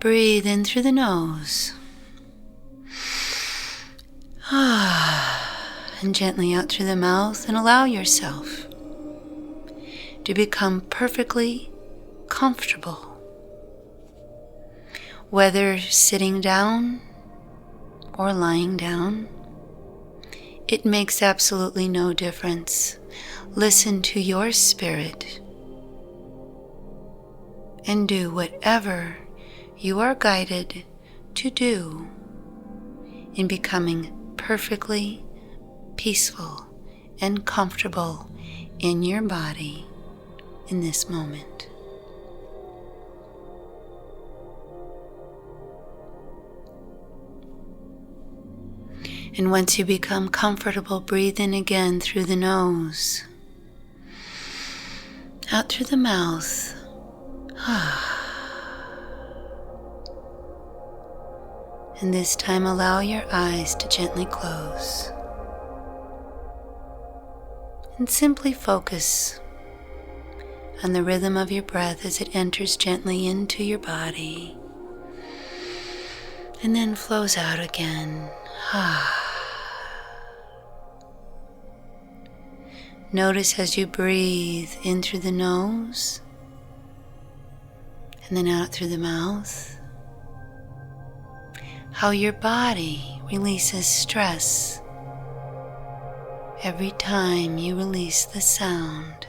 Breathe in through the nose. And gently out through the mouth, and allow yourself to become perfectly comfortable. Whether sitting down or lying down, it makes absolutely no difference. Listen to your spirit and do whatever you are guided to do in becoming perfectly peaceful and comfortable in your body in this moment. And once you become comfortable, breathe in again through the nose, out through the mouth. And this time allow your eyes to gently close. And simply focus on the rhythm of your breath as it enters gently into your body and then flows out again. Notice as you breathe in through the nose and then out through the mouth, how your body releases stress every time you release the sound.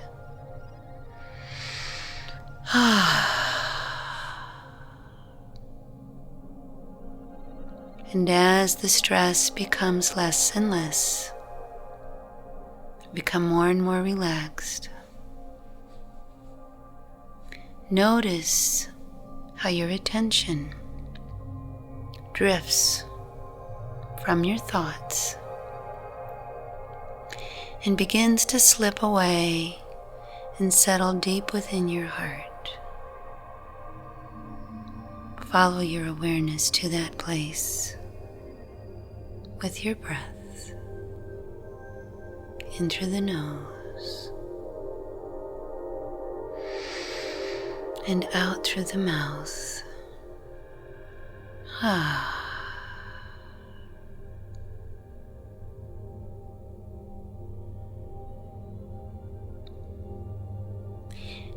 And as the stress becomes less and less, become more and more relaxed. Notice how your attention drifts from your thoughts and begins to slip away and settle deep within your heart. Follow your awareness to that place with your breath in through the nose and out through the mouth.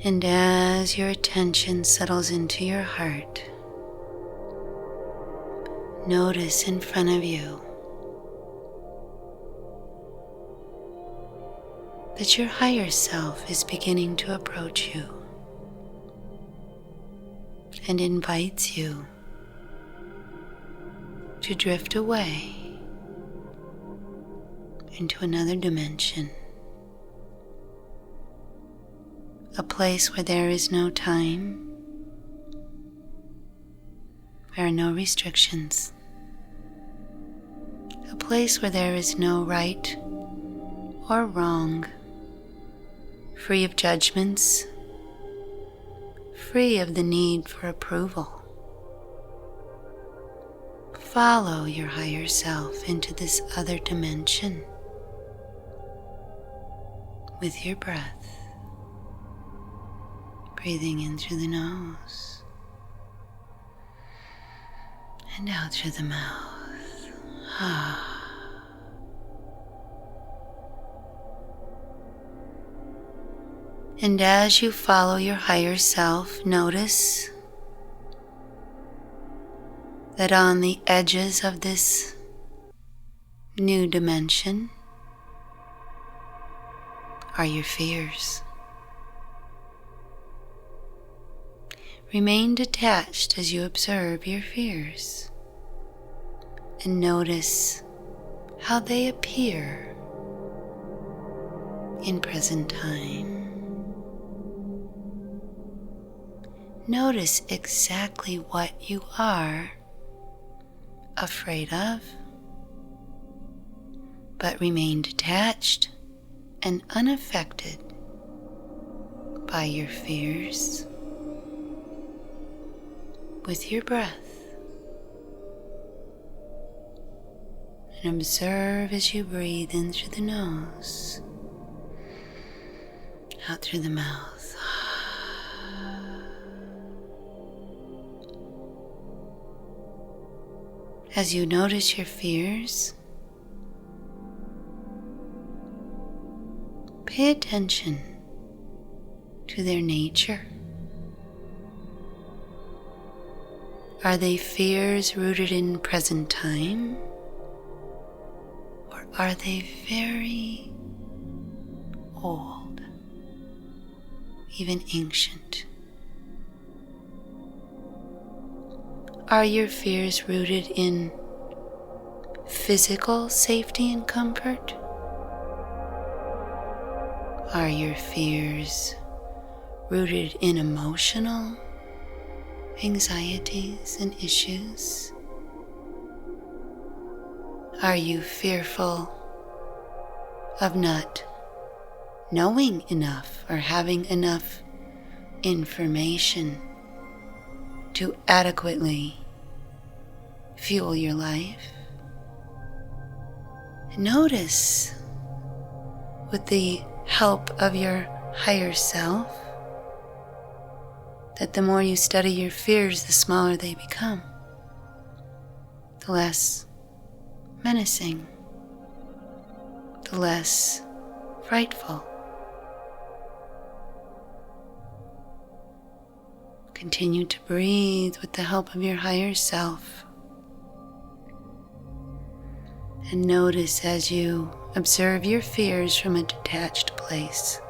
And as your attention settles into your heart, notice in front of you that your higher self is beginning to approach you and invites you to drift away into another dimension, a place where there is no time, there are no restrictions, a place where there is no right or wrong, free of judgments, free of the need for approval. Follow your higher self into this other dimension with your breath, breathing in through the nose and out through the mouth. And as you follow your higher self, notice that on the edges of this new dimension are your fears. Remain detached as you observe your fears and notice how they appear in present time. Notice exactly what you are afraid of, but remain detached and unaffected by your fears with your breath And observe as you breathe in through the nose, out through the mouth. As you notice your fears, pay attention to their nature. Are they fears rooted in present time? Or are they very old, even ancient? Are your fears rooted in physical safety and comfort? Are your fears rooted in emotional anxieties and issues? Are you fearful of not knowing enough or having enough information to adequately fuel your life? Notice, with the help of your higher self, that the more you study your fears, the smaller they become, the less menacing, the less frightful. Continue to breathe with the help of your higher self. And notice as you observe your fears from a detached place,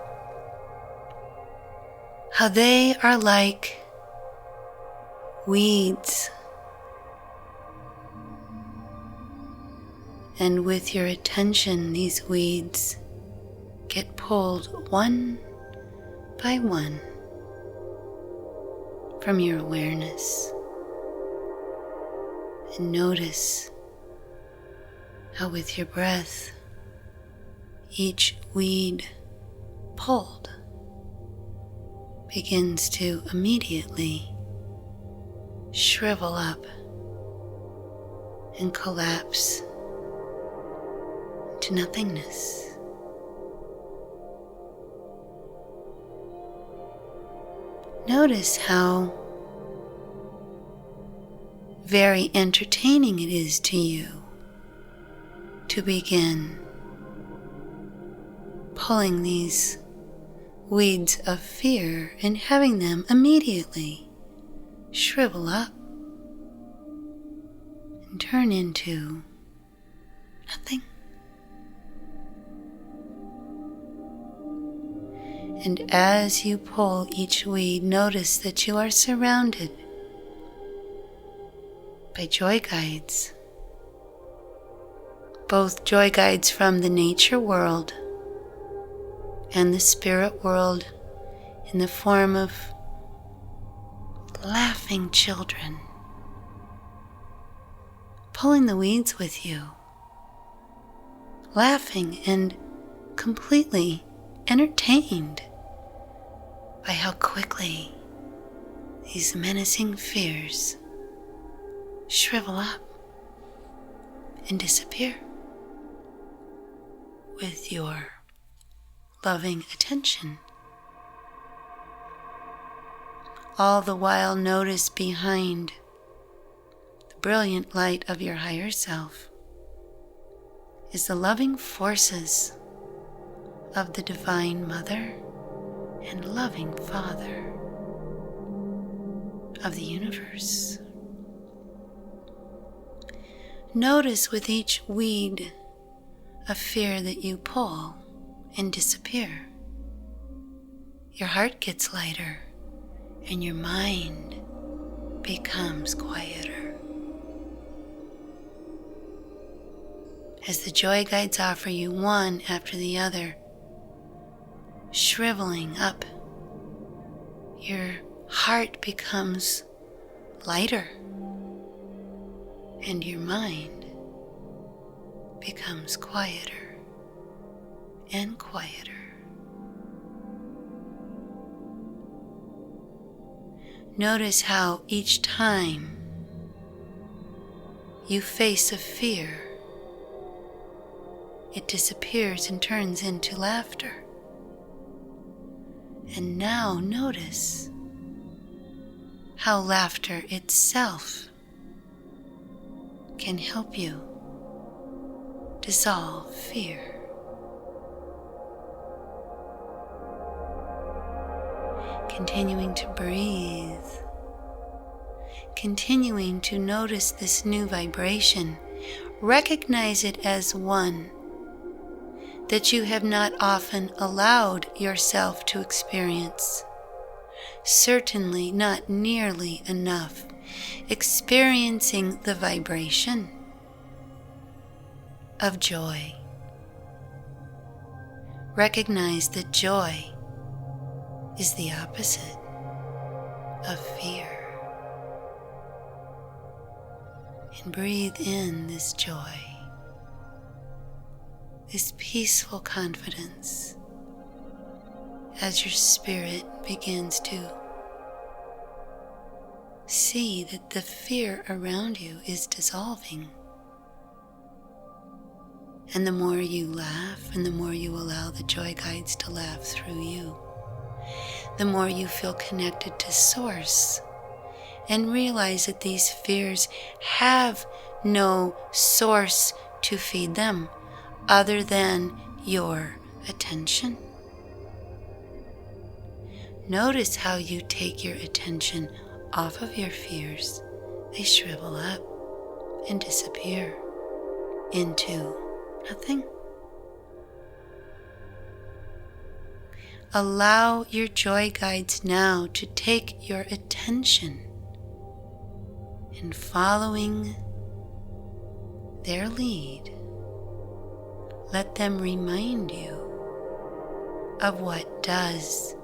how they are like weeds. And with your attention, these weeds get pulled one by one from your awareness. And notice how with your breath, each weed pulled begins to immediately shrivel up and collapse to nothingness. Notice how very entertaining it is to you to begin pulling these weeds of fear and having them immediately shrivel up and turn into nothing. And as you pull each weed, notice that you are surrounded by joy guides, both joy guides from the nature world and the spirit world in the form of laughing children, pulling the weeds with you, laughing and completely entertained by how quickly these menacing fears shrivel up and disappear with your loving attention. All the while, notice behind the brilliant light of your higher self is the loving forces of the Divine Mother and loving Father of the universe. Notice with each weed of fear that you pull and disappear, your heart gets lighter and your mind becomes quieter. As the joy guides offer you one after the other, shriveling up, your heart becomes lighter and your mind becomes quieter and quieter. Notice how each time you face a fear, it disappears and turns into laughter. And now notice how laughter itself can help you dissolve fear. Continuing to breathe, continuing to notice this new vibration, recognize it as one that you have not often allowed yourself to experience. Certainly not nearly enough. Experiencing the vibration of joy. Recognize that joy is the opposite of fear. And breathe in this joy, this peaceful confidence as your spirit begins to see that the fear around you is dissolving. And the more you laugh and the more you allow the joy guides to laugh through you, the more you feel connected to Source and realize that these fears have no source to feed them other than your attention. Notice how you take your attention off of your fears. They shrivel up and disappear into nothing. Allow your joy guides now to take your attention, and following their lead, let them remind you of what does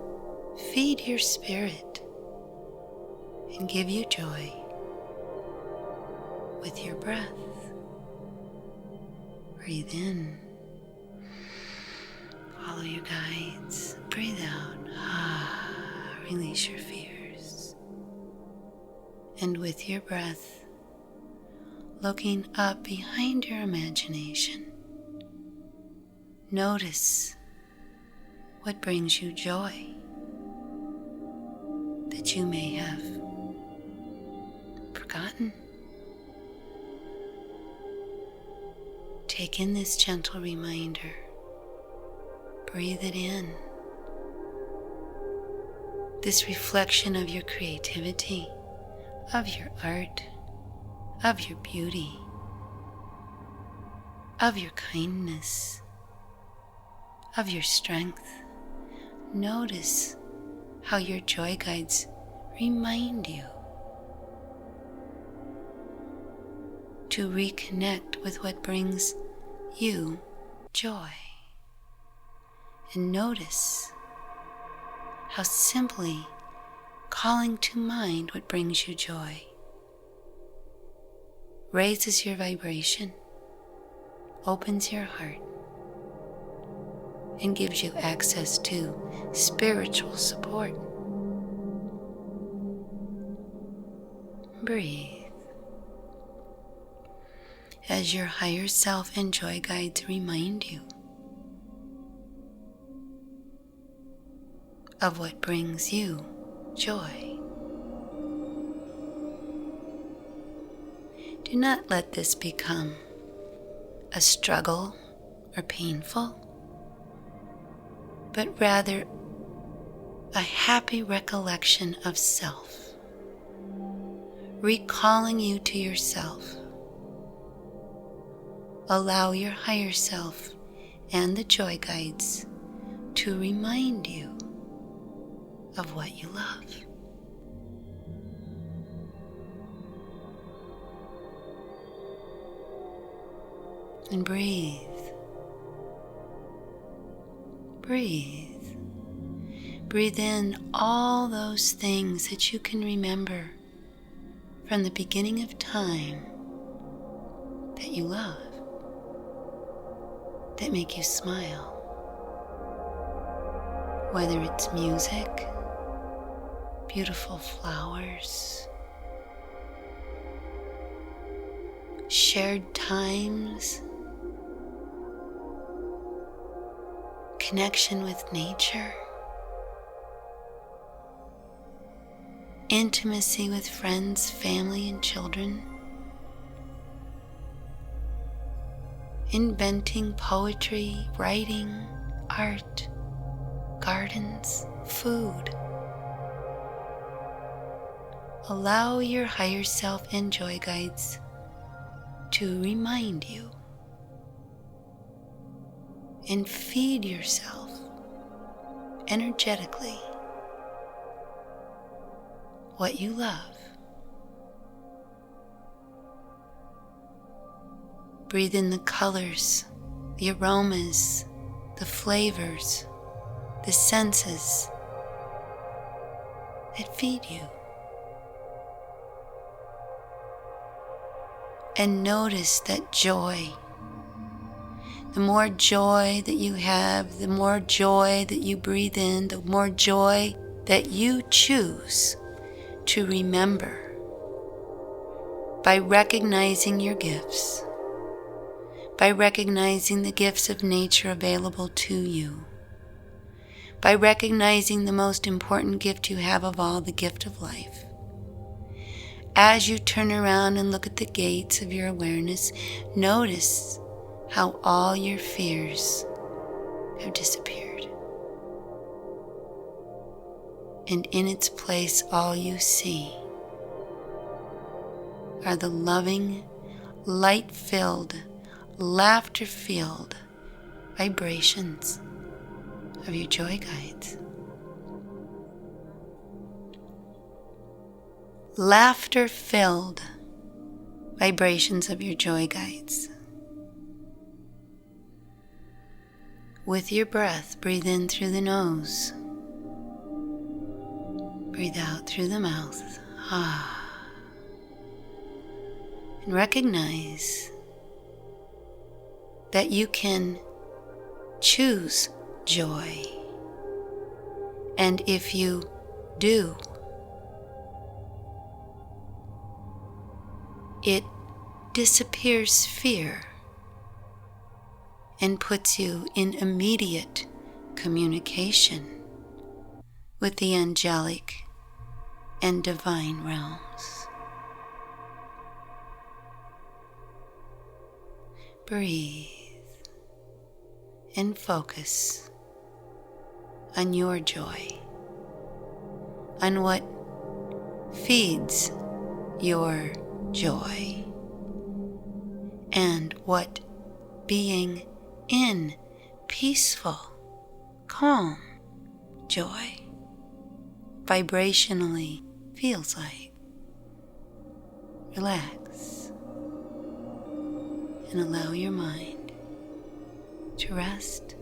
feed your spirit and give you joy with your breath. Breathe in. Follow your guides. Breathe out. Release your fears. And with your breath, looking up behind your imagination, notice what brings you joy that you may have forgotten. Take in this gentle reminder. Breathe it in. This reflection of your creativity, of your art, of your beauty, of your kindness, of your strength. Notice how your joy guides remind you to reconnect with what brings you joy. And notice how simply calling to mind what brings you joy raises your vibration, opens your heart, and gives you access to spiritual support. Breathe as your higher self and joy guides remind you of what brings you joy. Do not let this become a struggle or painful, but rather a happy recollection of self, recalling you to yourself. Allow your higher self and the joy guides to remind you of what you love. And breathe. Breathe. Breathe in all those things that you can remember from the beginning of time that you love, that make you smile. Whether it's music, beautiful flowers, shared times, connection with nature, intimacy with friends, family, and children, inventing poetry, writing, art, gardens, food. Allow your higher self and joy guides to remind you and feed yourself energetically what you love. Breathe in the colors, the aromas, the flavors, the senses that feed you. And notice that joy. The more joy that you have, the more joy that you breathe in, the more joy that you choose to remember by recognizing your gifts, by recognizing the gifts of nature available to you, by recognizing the most important gift you have of all, the gift of life. As you turn around and look at the gates of your awareness, notice how all your fears have disappeared. And in its place, all you see are the loving, light-filled, laughter-filled vibrations of your joy guides. Laughter-filled vibrations of your joy guides. With your breath, breathe in through the nose. Breathe out through the mouth. And recognize that you can choose joy. And if you do, it disappears fear and puts you in immediate communication with the angelic and divine realms. Breathe and focus on your joy, on what feeds your joy, and what being in peaceful, calm joy vibrationally feels like. Relax and allow your mind to rest.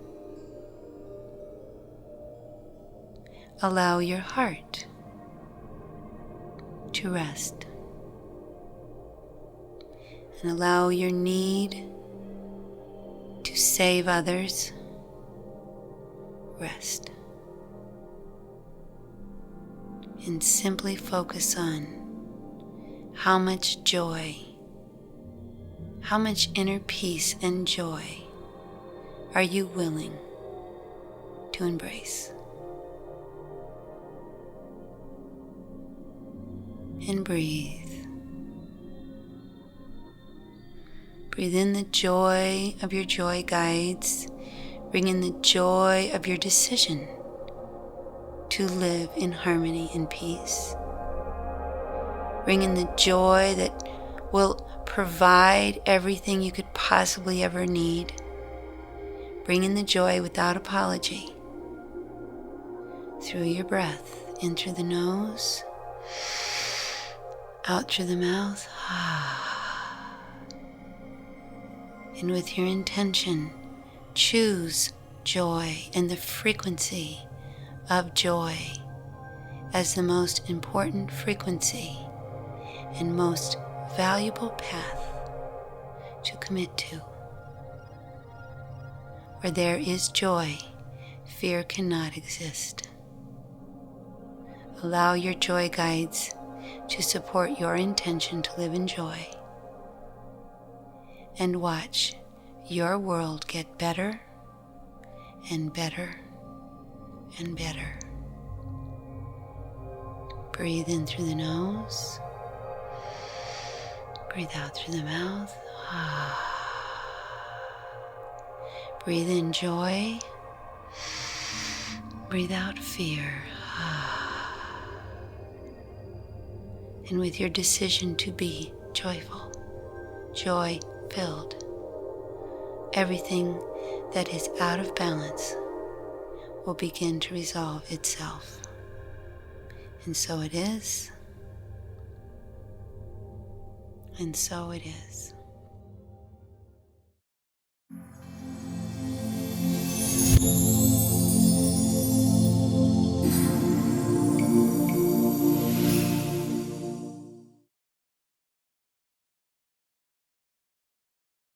Allow your heart to rest. And allow your need to save others rest. And simply focus on how much joy, how much inner peace and joy are you willing to embrace. And breathe. Breathe in the joy of your joy guides. Bring in the joy of your decision to live in harmony and peace. Bring in the joy that will provide everything you could possibly ever need. Bring in the joy without apology. Through your breath, in through the nose, out through the mouth. And with your intention, choose joy and the frequency of joy as the most important frequency and most valuable path to commit to. Where there is joy, fear cannot exist. Allow your joy guides to support your intention to live in joy, and watch your world get better and better and better. Breathe in through the nose. Breathe out through the mouth. Breathe in joy. Breathe out fear. And with your decision to be joyful, joy-filled, everything that is out of balance will begin to resolve itself. And so it is. And so it is.